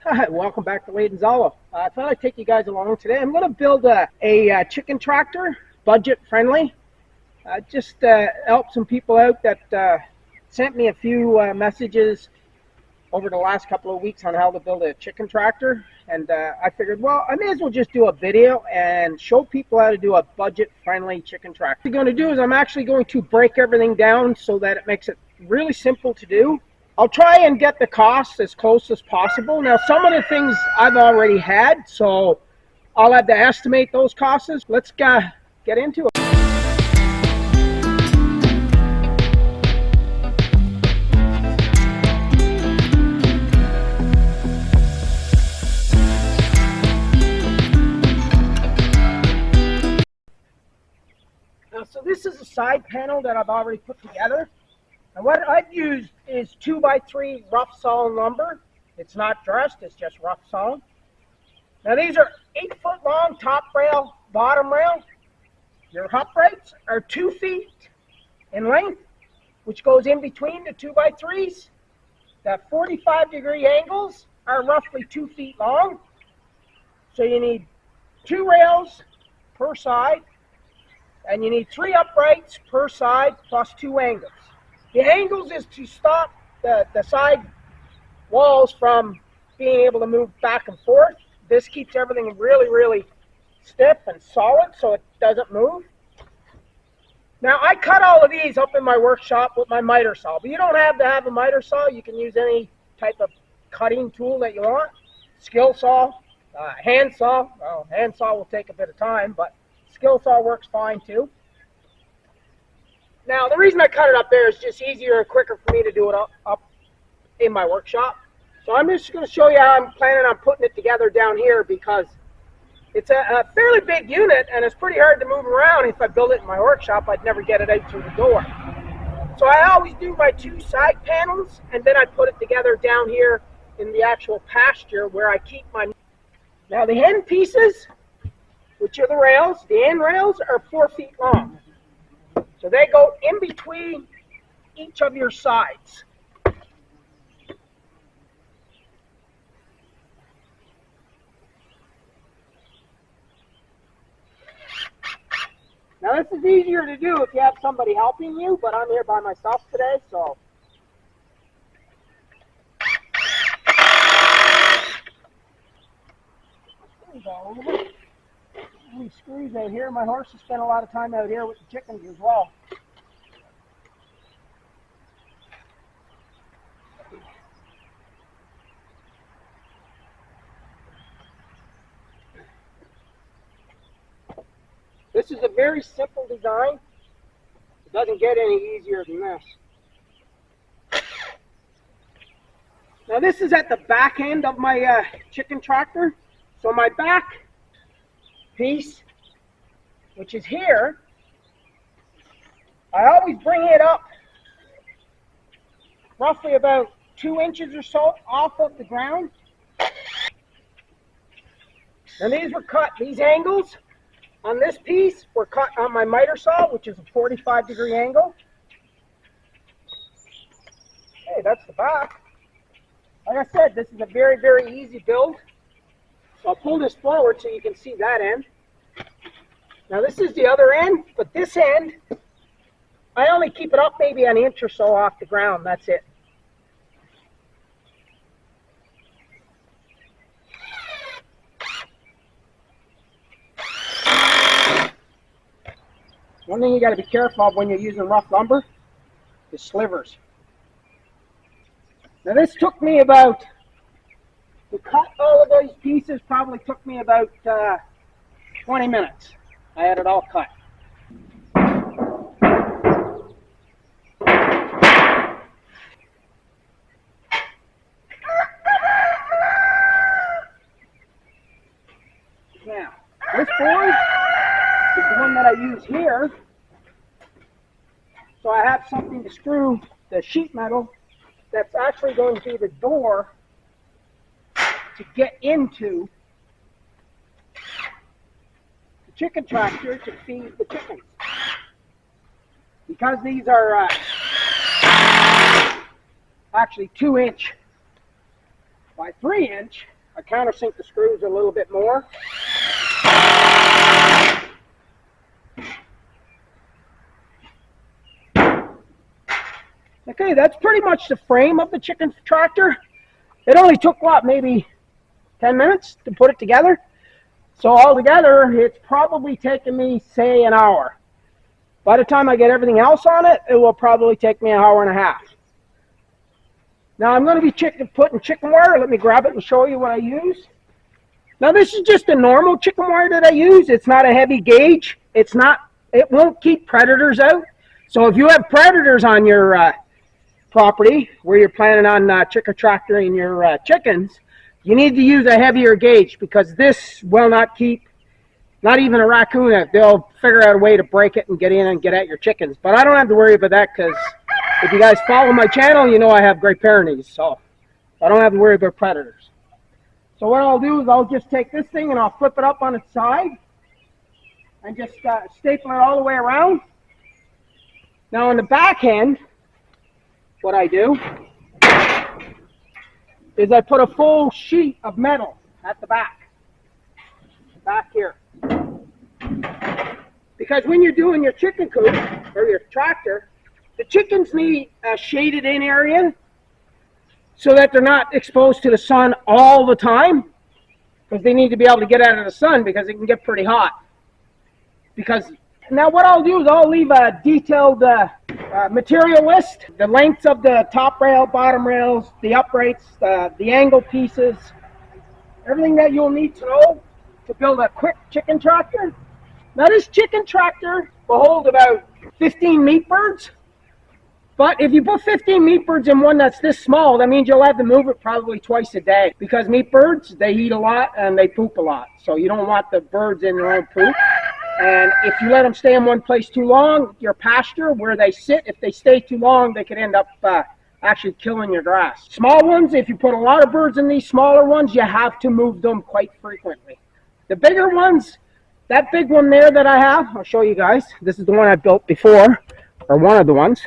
Hi, welcome back to Wade and Zala. I thought I'd take you guys along today. I'm going to build a chicken tractor, budget friendly. Just help some people out that sent me a few messages over the last couple of weeks on how to build a chicken tractor. And I figured, well, I may as well just do a video and show people how to do a budget friendly chicken tractor. What I'm going to do is I'm actually going to break everything down so that it makes it really simple to do. I'll try and get the cost as close as possible. Now, some of the things I've already had, so I'll have to estimate those costs. Let's get into it. Now, so this is a side panel that I've already put together. And what I've used is 2x3 rough sawn lumber. It's not dressed, it's just rough sawn. Now these are 8-foot long top rail, bottom rail. Your uprights are 2 feet in length, which goes in between the 2x3s. The 45-degree angles are roughly 2 feet long. So you need 2 rails per side, and you need 3 uprights per side plus 2 angles. The angles is to stop the side walls from being able to move back and forth. This keeps everything really, really stiff and solid so it doesn't move. Now, I cut all of these up in my workshop with my miter saw, but you don't have to have a miter saw. You can use any type of cutting tool that you want. Skill saw, hand saw. Well, hand saw will take a bit of time, but skill saw works fine too. Now, the reason I cut it up there is just easier and quicker for me to do it up in my workshop. So I'm just going to show you how I'm planning on putting it together down here, because it's a fairly big unit and it's pretty hard to move around. If I build it in my workshop, I'd never get it out through the door. So I always do my 2 side panels, and then I put it together down here in the actual pasture where I keep my... Now the end pieces, which are the rails, the end rails are 4 feet long. So they go in between each of your sides. Now this is easier to do if you have somebody helping you, but I'm here by myself today, so. These screws out here. My horse has spent a lot of time out here with the chickens as well. This is a very simple design. It doesn't get any easier than this. Now this is at the back end of my chicken tractor. So my back piece, which is here, I always bring it up roughly about 2 inches or so off of the ground. And these were cut, these angles on this piece were cut on my miter saw, which is a 45-degree angle. Hey, that's the back. Like I said, this is a very, very easy build. So I'll pull this forward so you can see that end. Now this is the other end, but this end, I only keep it up maybe an inch or so off the ground. That's it. One thing you got to be careful of when you're using rough lumber is slivers. Now this took me about, to cut all of those pieces probably took me about 20 minutes. I had it all cut. Now, this board is the one that I use here. So I have something to screw the sheet metal that's actually going to be the door to get into the chicken tractor to feed the chickens. Because these are actually 2 inch by 3 inch, I countersink the screws a little bit more. Okay, that's pretty much the frame of the chicken tractor. It only took, what, maybe 10 minutes to put it together? So altogether, it's probably taken me, say, an hour. By the time I get everything else on it, it will probably take me an hour and a half. Now I'm going to be putting chicken wire. Let me grab it and show you what I use. Now this is just a normal chicken wire that I use. It's not a heavy gauge. It won't keep predators out. So if you have predators on your property where you're planning on chicken tractoring your chickens, you need to use a heavier gauge, because this will not keep, not even a raccoon out. They'll figure out a way to break it and get in and get at your chickens. But I don't have to worry about that, because if you guys follow my channel, you know I have Great Pyrenees, so I don't have to worry about predators. So what I'll do is I'll just take this thing and I'll flip it up on its side and just staple it all the way around. Now on the back end, what I do is I put a full sheet of metal at the back here. Because when you're doing your chicken coop or your tractor, the chickens need a shaded in area so that they're not exposed to the sun all the time, because they need to be able to get out of the sun, because it can get pretty hot. Because now what I'll do is I'll leave a detailed material list, the lengths of the top rail, bottom rails, the uprights, the angle pieces, everything that you'll need to know to build a quick chicken tractor. Now this chicken tractor will hold about 15 meat birds. But if you put 15 meat birds in one that's this small, that means you'll have to move it probably twice a day. Because meat birds, they eat a lot and they poop a lot. So you don't want the birds in their own poop. And if you let them stay in one place too long, your pasture where they sit, if they stay too long, they could end up actually killing your grass. Small ones, if you put a lot of birds in these smaller ones, you have to move them quite frequently. The bigger ones, that big one there that I have, I'll show you guys. This is the one I built before, or one of the ones.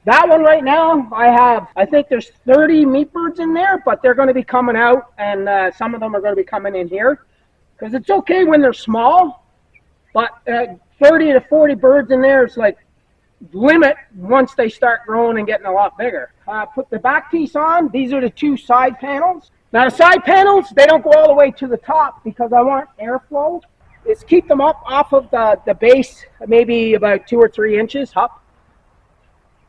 That one right now, I think there's 30 meat birds in there, but they're going to be coming out, and some of them are going to be coming in here. Because it's okay when they're small, but 30 to 40 birds in there is like limit once they start growing and getting a lot bigger. Put the back piece on. These are the two side panels. Now the side panels, they don't go all the way to the top because I want airflow. Is keep them up off of the base, maybe about 2 or 3 inches up,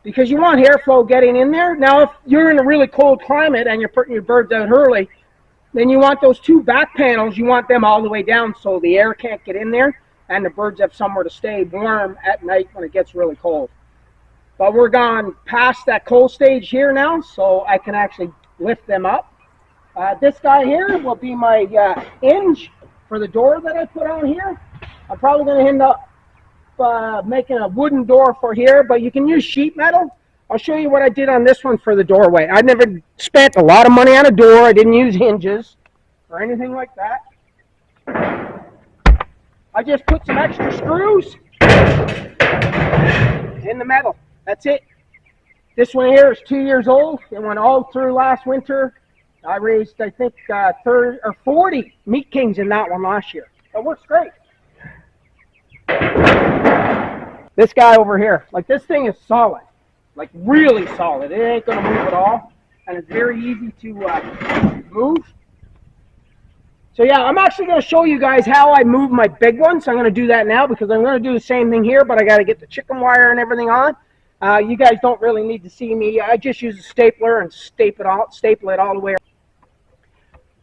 because you want airflow getting in there. Now if you're in a really cold climate and you're putting your birds out early, then you want those two back panels, you want them all the way down so the air can't get in there and the birds have somewhere to stay warm at night when it gets really cold. But we're gone past that cold stage here now, so I can actually lift them up. This guy here will be my hinge for the door that I put on here. I'm probably going to end up making a wooden door for here, but you can use sheet metal. I'll show you what I did on this one for the doorway. I never spent a lot of money on a door. I didn't use hinges or anything like that. I just put some extra screws in the metal. That's it. This one here is 2 years old. It went all through last winter. I raised, I think, 40 meat kings in that one last year. It works great. This guy over here, like this thing is solid, like really solid. It ain't gonna move at all, and it's very easy to move. So yeah, I'm actually gonna show you guys how I move my big ones. I'm gonna do that now because I'm gonna do the same thing here, but I gotta get the chicken wire and everything on. You guys don't really need to see me. I just use a stapler and staple it all the way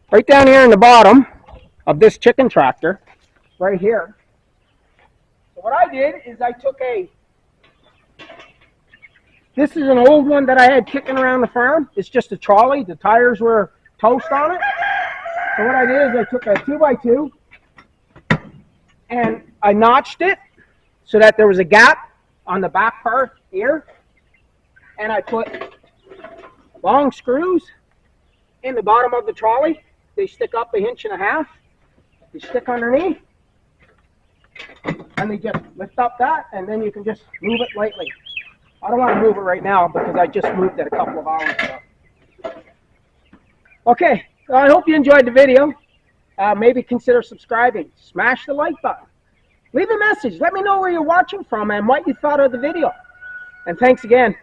right down here in the bottom of this chicken tractor, right here. So what I did is I took this is an old one that I had kicking around the farm. It's just a trolley. The tires were toast on it. So what I did is I took a 2x2 and I notched it so that there was a gap on the back part here. And I put long screws in the bottom of the trolley. They stick up 1.5 inches. They stick underneath. And they just lift up that, and then you can just move it lightly. I don't want to move it right now because I just moved it a couple of hours ago. Okay, So I hope you enjoyed the video. Maybe consider subscribing. Smash the like button. Leave a message. Let me know where you're watching from and what you thought of the video. And thanks again.